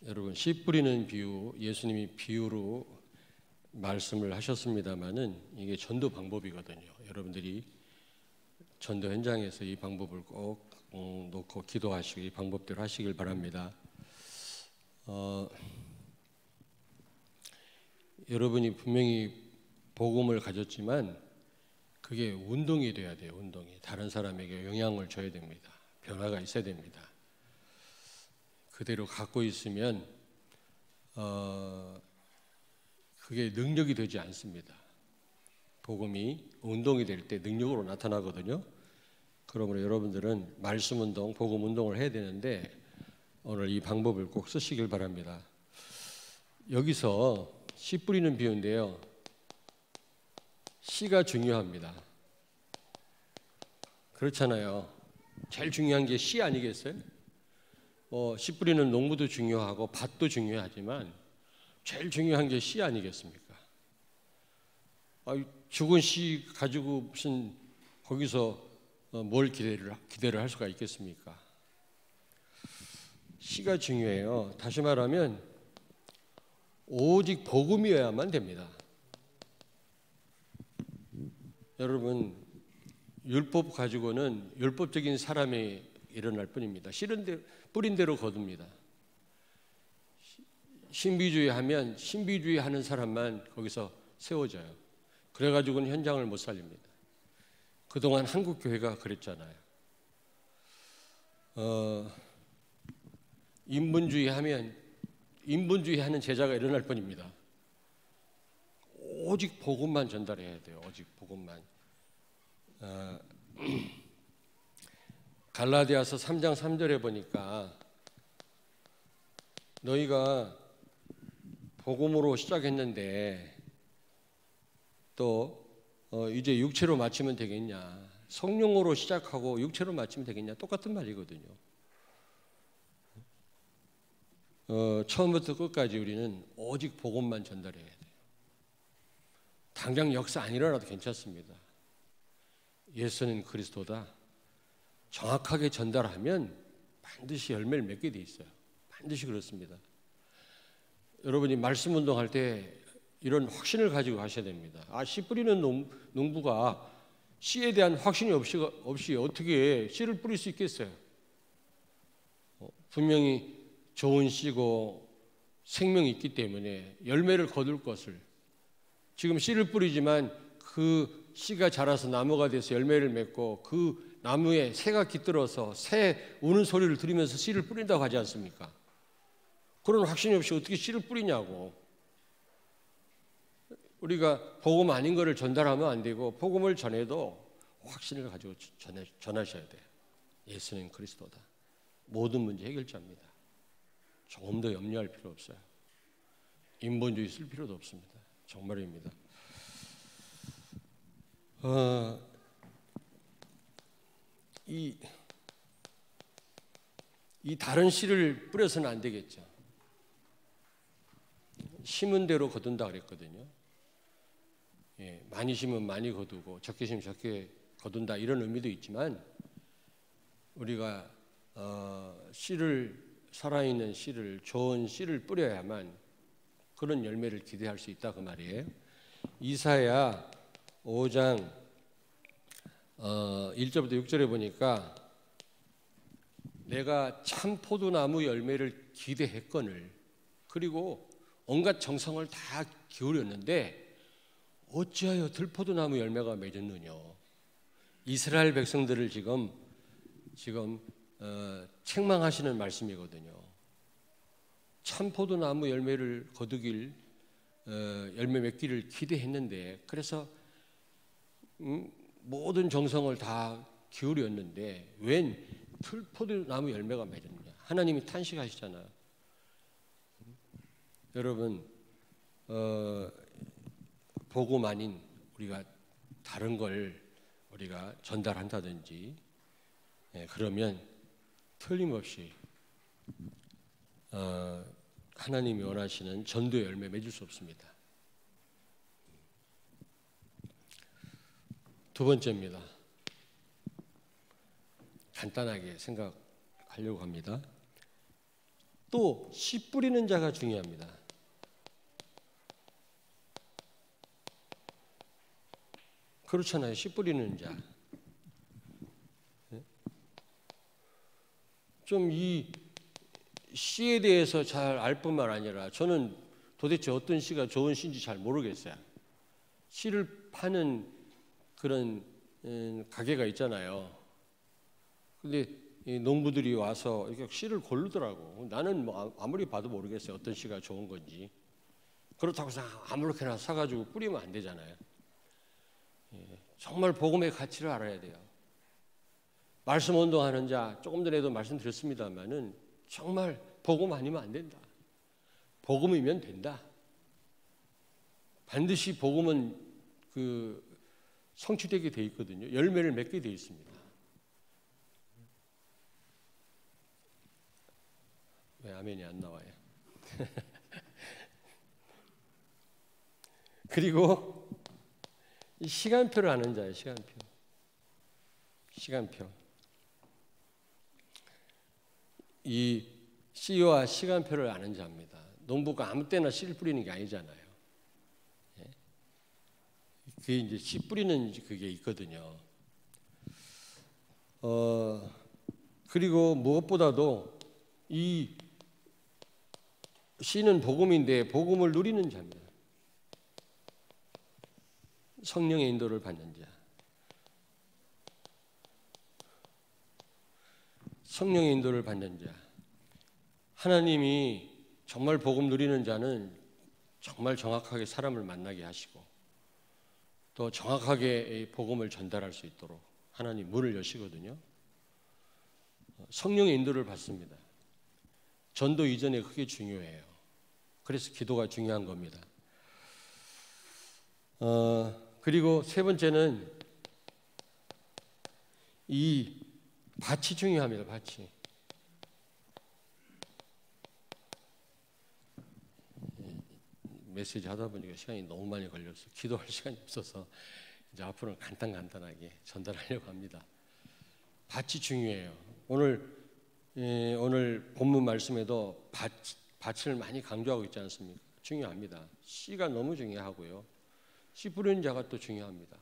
여러분, 씨 뿌리는 비유, 예수님이 비유로 말씀을 하셨습니다마는 이게 전도 방법이거든요. 여러분들이 전도 현장에서 이 방법을 꼭 놓고 기도하시고 이 방법대로 하시길 바랍니다. 여러분이 분명히 복음을 가졌지만 그게 운동이 돼야 돼요. 운동이 다른 사람에게 영향을 줘야 됩니다. 변화가 있어야 됩니다. 그대로 갖고 있으면 그게 능력이 되지 않습니다. 복음이 운동이 될 때 능력으로 나타나거든요. 그러므로 여러분들은 말씀 운동, 복음 운동을 해야 되는데 오늘 이 방법을 꼭 쓰시길 바랍니다. 여기서 씨 뿌리는 비유인데요. 씨가 중요합니다. 그렇잖아요. 제일 중요한 게 씨 아니겠어요? 씨 뿌리는 농부도 중요하고 밭도 중요하지만 제일 중요한 게 씨 아니겠습니까? 죽은 씨 가지고 무슨 거기서 뭘 기대를 할 수가 있겠습니까? 씨가 중요해요. 다시 말하면 오직 복음이어야만 됩니다. 여러분, 율법 가지고는 율법적인 사람이 일어날 뿐입니다. 씨는 뿌린 대로 거둡니다. 신비주의 하면 신비주의 하는 사람만 거기서 세워져요. 그래가지고는 현장을 못 살립니다. 그동안 한국 교회가 그랬잖아요. 인본주의 하면 인본주의 하는 제자가 일어날 뿐입니다. 오직 복음만 전달해야 돼요. 오직 복음만. 갈라디아서 3장 3절에 보니까 너희가 복음으로 시작했는데 또 이제 육체로 마치면 되겠냐, 성령으로 시작하고 육체로 마치면 되겠냐, 똑같은 말이거든요. 처음부터 끝까지 우리는 오직 복음만 전달해야 돼요. 당장 역사 안 일어나도 괜찮습니다. 예수는 그리스도다 정확하게 전달하면 반드시 열매를 맺게 돼 있어요. 반드시 그렇습니다. 여러분이 말씀 운동할 때 이런 확신을 가지고 하셔야 됩니다. 씨 뿌리는 농부가 씨에 대한 확신이 없이 어떻게 씨를 뿌릴 수 있겠어요? 분명히 좋은 씨고 생명이 있기 때문에 열매를 거둘 것을, 지금 씨를 뿌리지만 그 씨가 자라서 나무가 돼서 열매를 맺고 그 나무에 새가 깃들어서 새 우는 소리를 들으면서 씨를 뿌린다고 하지 않습니까? 그런 확신이 없이 어떻게 씨를 뿌리냐고. 우리가 복음 아닌 것을 전달하면 안 되고 복음을 전해도 확신을 가지고 전하셔야 돼요. 예수는 그리스도다. 모든 문제 해결자입니다. 조금 더 염려할 필요 없어요. 인본주의 쓸 필요도 없습니다. 정말입니다. 이 다른 씨를 뿌려서는 안 되겠죠. 심은 대로 거둔다 그랬거든요. 많이 심으면 많이 거두고 적게 심으면 적게 거둔다, 이런 의미도 있지만 우리가 씨를, 살아있는 씨를, 좋은 씨를 뿌려야만 그런 열매를 기대할 수 있다 그 말이에요. 이사야 5장 1절부터 6절에 보니까 내가 참 포도나무 열매를 기대했거늘, 그리고 온갖 정성을 다 기울였는데 어찌하여 들포도나무 열매가 맺었느냐. 이스라엘 백성들을 지금 책망하시는 말씀이거든요. 참 포도나무 열매를 거두길, 열매 맺기를 기대했는데, 그래서 모든 정성을 다 기울였는데 웬 들포도나무 열매가 맺었느냐. 하나님이 탄식하시잖아요. 여러분, 복음 아닌 우리가 다른 걸 우리가 전달한다든지 그러면 틀림없이 하나님이 원하시는 전도의 열매 맺을 수 없습니다. 두 번째입니다. 간단하게 하려고 합니다. 또 씨 뿌리는 자가 중요합니다. 그렇잖아요. 씨 뿌리는 자. 좀 이 씨에 대해서 잘 알 뿐만 아니라 저는 도대체 어떤 씨가 좋은 씨인지 잘 모르겠어요. 씨를 파는 그런 가게가 있잖아요. 근데 이 농부들이 와서 이렇게 씨를 고르더라고. 나는 뭐 아무리 봐도 모르겠어요. 어떤 씨가 좋은 건지. 그렇다고 해서 아무렇게나 사가지고 뿌리면 안 되잖아요. 정말 복음의 가치를 알아야 돼요. 말씀 운동하는 자, 조금 전에도 말씀드렸습니다만은 정말 복음 아니면 안 된다. 복음이면 된다. 반드시 복음은 성취되게 돼 있거든요. 열매를 맺게 돼 있습니다. 왜 아멘이 안 나와요? 그리고 이 시간표를 아는 자예요. 시간표. 이 씨와 시간표를 아는 자입니다. 농부가 아무 때나 씨를 뿌리는 게 아니잖아요. 그게 이제 씨 뿌리는 그게 있거든요. 그리고 무엇보다도 이 씨는 복음인데 복음을 누리는 자입니다. 성령의 인도를 받는 자. 성령의 인도를 받는 자. 하나님이 정말 복음 누리는 자는 정말 정확하게 사람을 만나게 하시고 또 정확하게 복음을 전달할 수 있도록 하나님 문을 여시거든요. 성령의 인도를 받습니다. 전도 이전에 그게 중요해요. 그래서 기도가 중요한 겁니다. 그리고 세 번째는 이 밭이 중요합니다. 밭이. 메시지 하다 보니까 시간이 너무 많이 걸려서 기도할 시간이 없어서 이제 앞으로는 간단하게 전달하려고 합니다. 밭이 중요해요. 오늘 본문 말씀에도 밭을 많이 강조하고 있지 않습니까? 중요합니다. 씨가 너무 중요하고요. 씨 뿌리는 자가 또 중요합니다.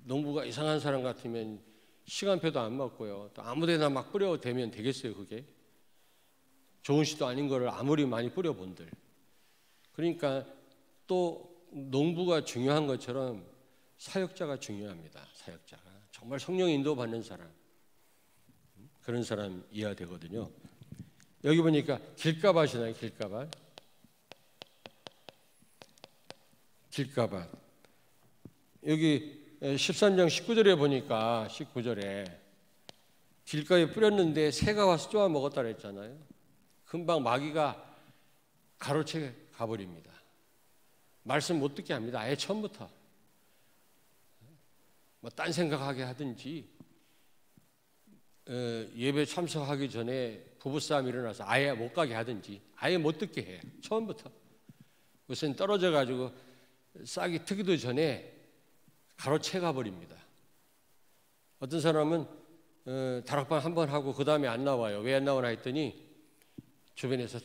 농부가 이상한 사람 같으면 시간표도 안 맞고요. 또 아무데나 막 뿌려도 되면 되겠어요, 그게? 좋은 씨도 아닌 거를 아무리 많이 뿌려본들. 그러니까 또 농부가 중요한 것처럼 사역자가 중요합니다. 사역자가. 정말 성령 인도받는 사람. 그런 사람이어야 되거든요. 여기 보니까 길가밭이나요, 길가밭. 길가밭. 여기 13장 19절에 보니까 19절에 길가에 뿌렸는데 새가 와서 쪼아 먹었다 그랬잖아요. 금방 마귀가 가로채 가버립니다. 말씀 못 듣게 합니다. 아예 처음부터. 뭐 딴 생각하게 하든지 예배 참석하기 전에 부부싸움이 일어나서 아예 못 가게 하든지 아예 못 듣게 해요. 처음부터. 우선 떨어져 가지고 싹이 트기도 전에 가로채 가버립니다. 어떤 사람은 다락방 한번 하고 그 다음에 안 나와요. 왜 안 나오나 했더니 주변에서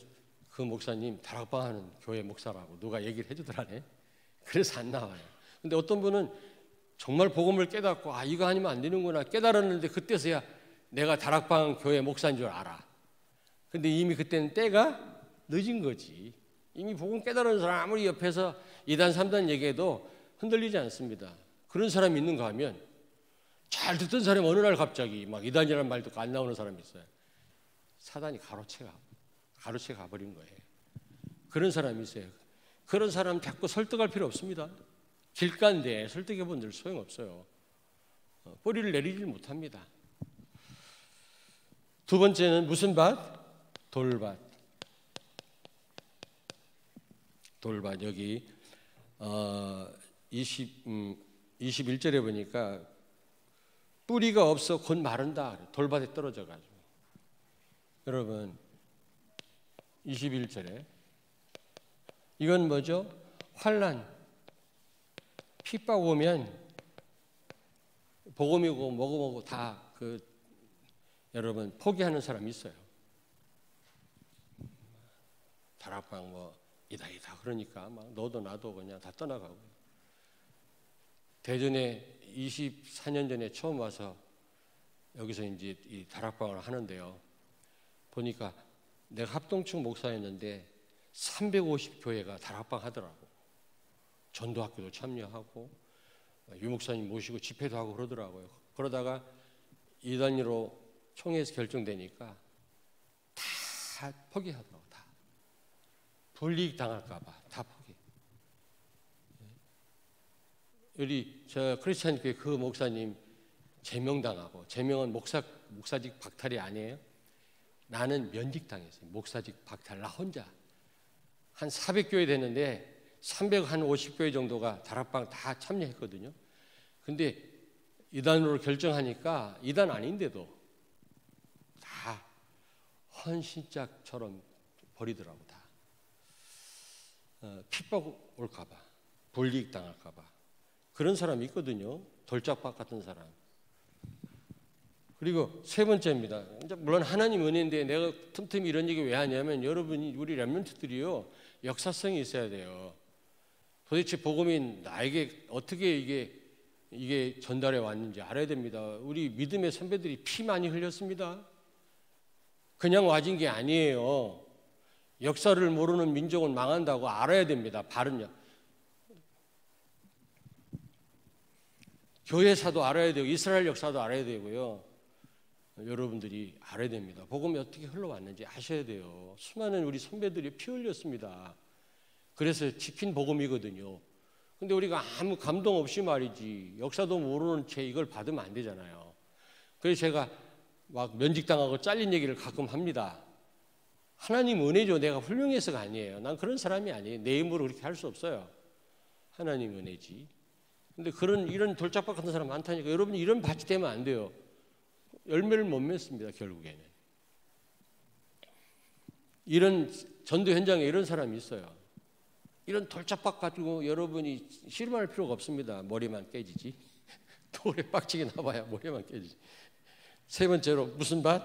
그 목사님 다락방 하는 교회 목사라고 누가 얘기를 해주더라네. 그래서 안 나와요. 근데 어떤 분은 정말 복음을 깨닫고 이거 아니면 안 되는구나 깨달았는데 그때서야 내가 다락방 교회 목사인 줄 알아. 근데 이미 그때는 때가 늦은 거지. 이미 복음 깨달은 사람 아무리 옆에서 2단 3단 얘기해도 흔들리지 않습니다. 그런 사람이 있는가 하면 잘 듣던 사람이 어느 날 갑자기 막 2단이라는 말 듣고 안 나오는 사람이 있어요. 사단이 가로채 가버린 거예요. 그런 사람이 있어요. 그런 사람 자꾸 설득할 필요 없습니다. 길가인데 설득해 본들 소용없어요. 뿌리를 내리질 못합니다. 두 번째는 무슨 밭? 돌밭. 돌밭. 여기 21절에 보니까 뿌리가 없어 곧 마른다. 돌밭에 떨어져 가지고. 여러분 21절에 이건 뭐죠? 환난, 핍박 오면 복음이고 뭐고 다 여러분 포기하는 사람이 있어요. 다락방 뭐 이다 그러니까 막 너도 나도 그냥 다 떠나가고. 대전에 24년 전에 처음 와서 여기서 이제 이 다락방을 하는데요. 보니까 내가 합동측 목사였는데 350교회가 다락방 하더라고. 전도학교도 참여하고 유목사님 모시고 집회도 하고 그러더라고요. 그러다가 이 단위로 총회에서 결정되니까 다 포기하더라고. 다 불이익 당할까 봐 다 포기. 우리 저 크리스찬 교회 그 목사님 제명당하고, 제명은 목사직 박탈이 아니에요. 나는 면직당했어요. 목사직 박탈. 나 혼자 한 400교회 되는데 350교회 정도가 다락방 다 참여했거든요. 근데 이단으로 결정하니까 이단 아닌데도 다 헌신짝처럼 버리더라고. 다 핍박 올까봐, 불이익 당할까봐 그런 사람이 있거든요. 돌짝박 같은 사람. 그리고 세 번째입니다. 물론 하나님 은혜인데 내가 틈틈이 이런 얘기 왜 하냐면, 여러분이 우리 렘넌트들이요 역사성이 있어야 돼요. 도대체 복음이 나에게 어떻게 이게 전달해 왔는지 알아야 됩니다. 우리 믿음의 선배들이 피 많이 흘렸습니다. 그냥 와진 게 아니에요. 역사를 모르는 민족은 망한다고 알아야 됩니다. 바른요. 교회사도 알아야 되고 이스라엘 역사도 알아야 되고요. 여러분들이 알아야 됩니다. 복음이 어떻게 흘러왔는지 아셔야 돼요. 수많은 우리 선배들이 피 흘렸습니다. 그래서 지킨 복음이거든요. 근데 우리가 아무 감동 없이 말이지, 역사도 모르는 채 이걸 받으면 안 되잖아요. 그래서 제가 막 면직당하고 잘린 얘기를 가끔 합니다. 하나님 은혜죠. 내가 훌륭해서가 아니에요. 난 그런 사람이 아니에요. 내 힘으로 그렇게 할 수 없어요. 하나님 은혜지. 근데 이런 돌짝박 같은 사람 많다니까. 여러분이 이런 밭이 되면 안 돼요. 열매를 못 맺습니다. 결국에는. 이런 전도 현장에 이런 사람이 있어요. 이런 돌짝박 가지고 여러분이 씨름할 필요가 없습니다. 머리만 깨지지. 돌에 빡치게 나봐야 머리만 깨지지. 세 번째로 무슨 밭?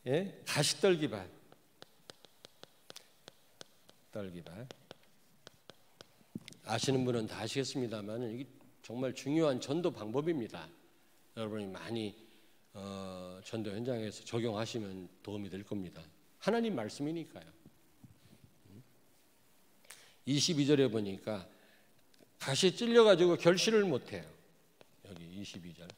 예? 가시떨기밭. 떨기밭. 아시는 분은 다 아시겠습니다만 이게 정말 중요한 전도 방법입니다. 여러분이 많이 전도 현장에서 적용하시면 도움이 될 겁니다. 하나님 말씀이니까요. 22절에 보니까 가시에 찔려가지고 결실을 못해요. 여기 22절.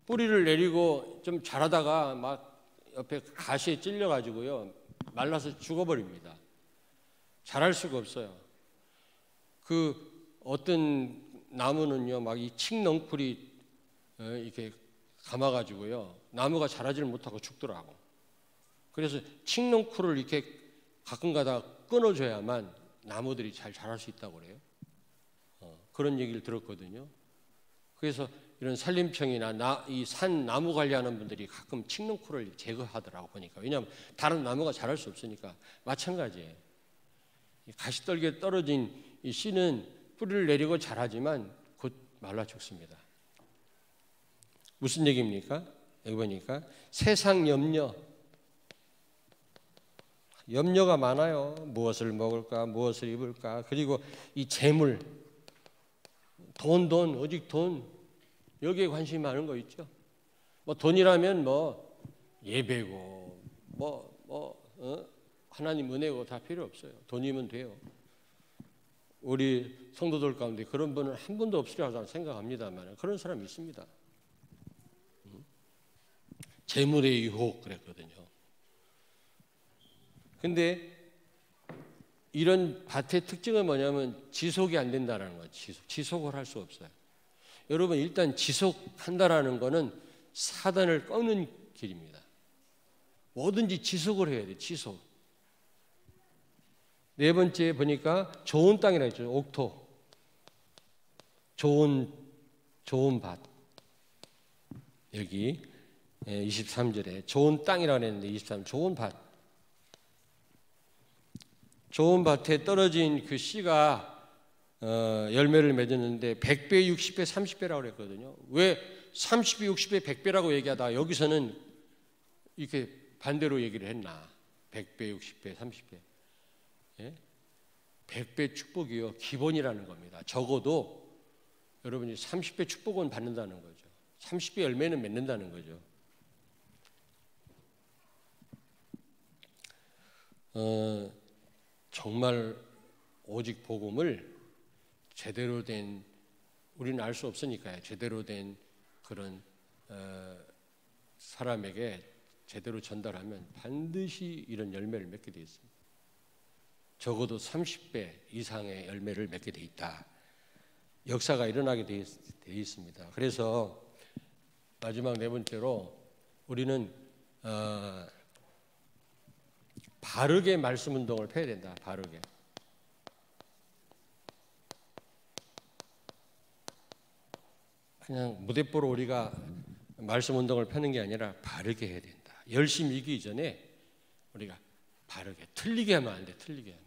뿌리를 내리고 좀 자라다가 막 옆에 가시에 찔려가지고요. 말라서 죽어버립니다. 자랄 수가 없어요. 그 어떤 나무는요, 막 이 칡넝쿨이 이렇게 감아가지고요, 나무가 자라지를 못하고 죽더라고. 그래서 칡넝쿨을 이렇게 가끔가다 끊어줘야만 나무들이 잘 자랄 수 있다고 그래요. 그런 얘기를 들었거든요. 그래서 이런 산림청이나 이 산 나무 관리하는 분들이 가끔 칡넝쿨을 제거하더라고 보니까. 왜냐하면 다른 나무가 자랄 수 없으니까. 마찬가지예요. 가시떨기에 떨어진 이 씨는 뿌리를 내리고 자라지만 곧 말라 죽습니다. 무슨 얘기입니까? 여기 보니까 세상 염려가 많아요. 무엇을 먹을까, 무엇을 입을까, 그리고 이 재물, 돈, 오직 돈, 여기에 관심이 많은 거 있죠. 뭐 돈이라면 뭐 예배고, 하나님 은혜고 다 필요 없어요. 돈이면 돼요. 우리 성도들 가운데 그런 분은 한 분도 없으리라고 생각합니다만 그런 사람이 있습니다. 재물의 유혹 그랬거든요. 근데 이런 밭의 특징은 뭐냐면 지속이 안 된다는 거예요. 지속을 할 수 없어요. 여러분 일단 지속한다라는 거는 사단을 꺾는 길입니다. 뭐든지 지속을 해야 돼요. 지속. 네 번째 보니까 좋은 땅이라 했죠. 옥토. 좋은 밭. 여기 23절에 좋은 땅이라고 했는데 23 좋은 밭. 좋은 밭에 떨어진 그 씨가 열매를 맺었는데 100배, 60배, 30배라고 그랬거든요. 왜 30배, 60배, 100배라고 얘기하다가 여기서는 이렇게 반대로 얘기를 했나? 100배, 60배, 30배. 예? 100배 축복이요, 기본이라는 겁니다. 적어도 여러분이 30배 축복은 받는다는 거죠. 30배 열매는 맺는다는 거죠. 정말 오직 복음을 제대로 된, 우리는 알 수 없으니까요. 제대로 된 그런 사람에게 제대로 전달하면 반드시 이런 열매를 맺게 되어 있습니다. 적어도 30배 이상의 열매를 맺게 되어 있다. 역사가 일어나게 되어 있습니다. 그래서 마지막 네 번째로 우리는 바르게 말씀 운동을 펴야 된다. 바르게. 그냥 무대뽀로 우리가 말씀 운동을 펴는 게 아니라 바르게 해야 된다. 열심히 이기기 전에 우리가 바르게, 틀리게 하면 안 돼. 틀리게 하면.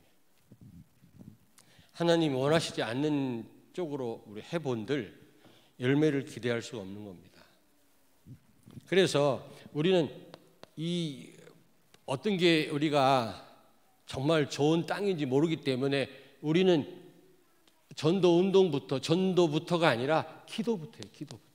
하나님이 원하시지 않는 쪽으로 우리 해본들 열매를 기대할 수가 없는 겁니다. 그래서 우리는 이 어떤 게 우리가 정말 좋은 땅인지 모르기 때문에 우리는 전도 운동부터, 전도부터가 아니라 기도부터예요. 기도부터.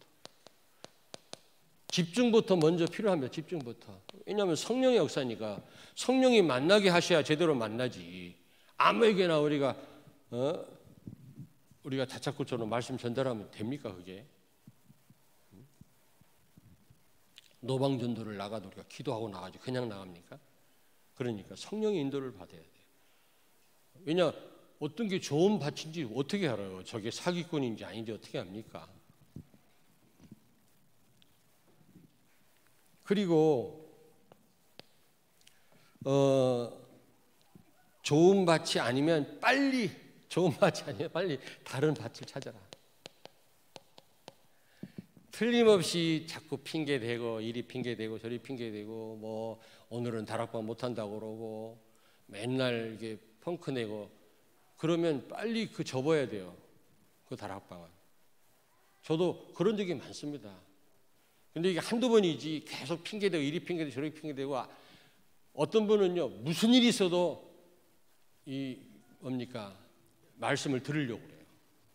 집중부터 먼저 필요합니다. 집중부터. 왜냐하면 성령의 역사니까 성령이 만나게 하셔야 제대로 만나지. 아무에게나 우리가 다짜고짜로 말씀 전달하면 됩니까 그게? 노방전도를 나가도 우리가 기도하고 나가지 그냥 나갑니까? 그러니까 성령의 인도를 받아야 돼요. 왜냐, 어떤 게 좋은 밭인지 어떻게 알아요? 저게 사기꾼인지 아닌지 어떻게 합니까? 그리고 좋은 밭이 아니면 빨리, 좋은 밭이 아니면 빨리 다른 밭을 찾아라. 틀림없이 자꾸 핑계대고 이리 핑계대고 저리 핑계대고 뭐 오늘은 다락방 못한다고 그러고 맨날 이게 펑크내고 그러면 빨리 그 접어야 돼요. 그 다락방은. 저도 그런 적이 많습니다. 근데 이게 한두 번이지 계속 핑계대고 이리 핑계대고 저리 핑계대고 어떤 분은요 무슨 일이 있어도 뭡니까 말씀을 들으려고 그래요.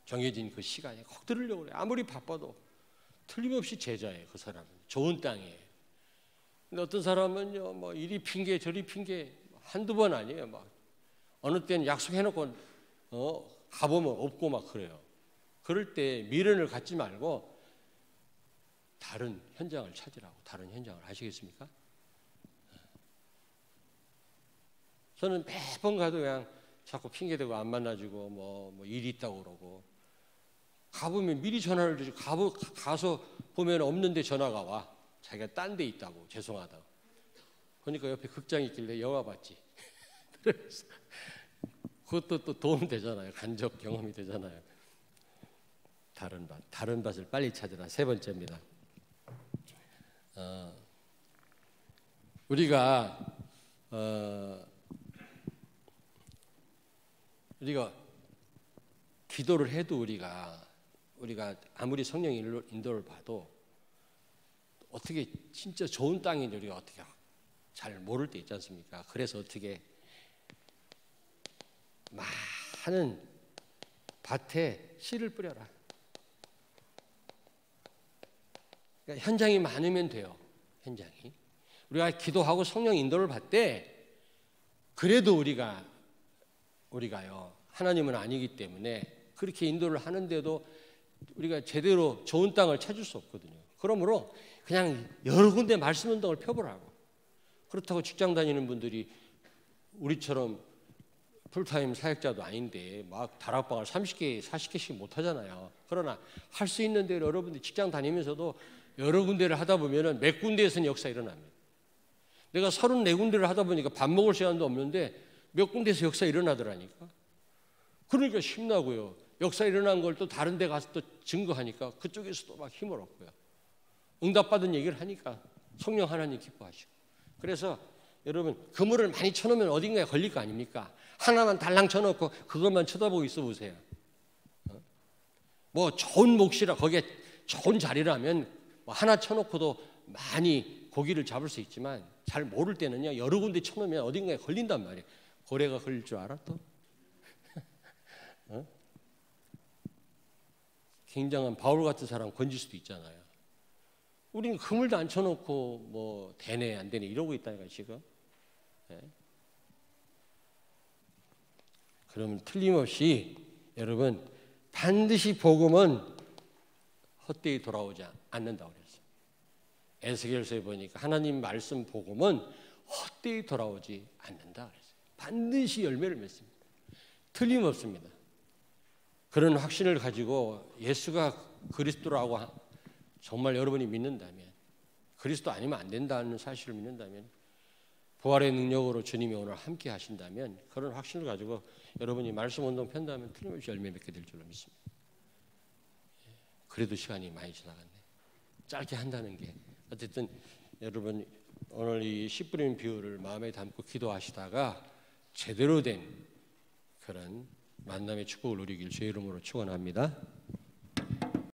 정해진 그 시간에 꼭 들으려고 그래요. 아무리 바빠도 틀림없이 제자예요. 그 사람은 좋은 땅이에요. 근데 어떤 사람은요 뭐 이리 핑계 저리 핑계 한두 번 아니에요. 막 어느 때는 약속해놓고 가보면 없고 막 그래요. 그럴 때 미련을 갖지 말고 다른 현장을 찾으라고. 다른 현장을. 아시겠습니까? 저는 매번 가도 그냥 자꾸 핑계대고 안 만나주고 뭐 일이 있다고 그러고 가보면 미리 전화를 주지. 가서 보면 없는데 전화가 와. 자기가 딴 데 있다고 죄송하다고. 그러니까 옆에 극장이 있길래 영화 봤지. 그래서 그것도 또 도움 되잖아요. 간접 경험이 되잖아요. 다른 밭을 빨리 찾으라. 세 번째입니다. 우리가 기도를 해도 우리가 아무리 성령의 인도를 봐도 어떻게 진짜 좋은 땅인지 우리가 어떻게 잘 모를 때 있지 않습니까? 그래서 어떻게 많은 밭에 씨를 뿌려라. 그러니까 현장이 많으면 돼요. 현장이. 우리가 기도하고 성령 인도를 받되 그래도 우리가요 하나님은 아니기 때문에 그렇게 인도를 하는데도 우리가 제대로 좋은 땅을 찾을 수 없거든요. 그러므로 그냥 여러 군데 말씀 운동을 펴보라고. 그렇다고 직장 다니는 분들이 우리처럼 풀타임 사역자도 아닌데 막 다락방을 30개, 40개씩 못 하잖아요. 그러나 할 수 있는 대로 여러분들 직장 다니면서도 여러 군데를 하다 보면은 몇 군데에서는 역사 일어납니다. 내가 34군데를 하다 보니까 밥 먹을 시간도 없는데 몇 군데에서 역사 일어나더라니까. 그러니까 힘나고요. 역사 일어난 걸 또 다른 데 가서 또 증거하니까 그쪽에서도 막 힘을 얻고요. 응답받은 얘기를 하니까 성령 하나님 기뻐하시고. 그래서 여러분 그물을 많이 쳐놓으면 어딘가에 걸릴 거 아닙니까? 하나만 달랑 쳐놓고 그것만 쳐다보고 있어 보세요. 뭐 좋은 몫이라 거기에 좋은 자리라면 뭐 하나 쳐놓고도 많이 고기를 잡을 수 있지만 잘 모를 때는요 여러 군데 쳐놓으면 어딘가에 걸린단 말이에요. 고래가 걸릴 줄 알아 또? 어? 굉장한 바울 같은 사람 건질 수도 있잖아요. 우리는 그물도 안 쳐놓고 뭐 되네 안 되네 이러고 있다니까 지금. 네? 그러면 틀림없이 여러분 반드시 복음은 헛되이 돌아오지 않는다고 그랬어요. 에스겔서에 보니까 하나님 말씀 복음은 헛되이 돌아오지 않는다 그랬어요. 반드시 열매를 맺습니다. 틀림없습니다. 그런 확신을 가지고 예수가 그리스도라고 정말 여러분이 믿는다면, 그리스도 아니면 안 된다는 사실을 믿는다면, 부활의 능력으로 주님이 오늘 함께 하신다면 그런 확신을 가지고 여러분이 말씀 운동 편다면 틀림없이 열매 맺게 될 줄로 믿습니다. 그래도 시간이 많이 지나갔네. 짧게 한다는 게 어쨌든 여러분 오늘 이 씨 뿌리는 비유를 마음에 담고 기도하시다가 제대로 된 그런 만남의 축복을 누리길 주의 이름으로 축원합니다.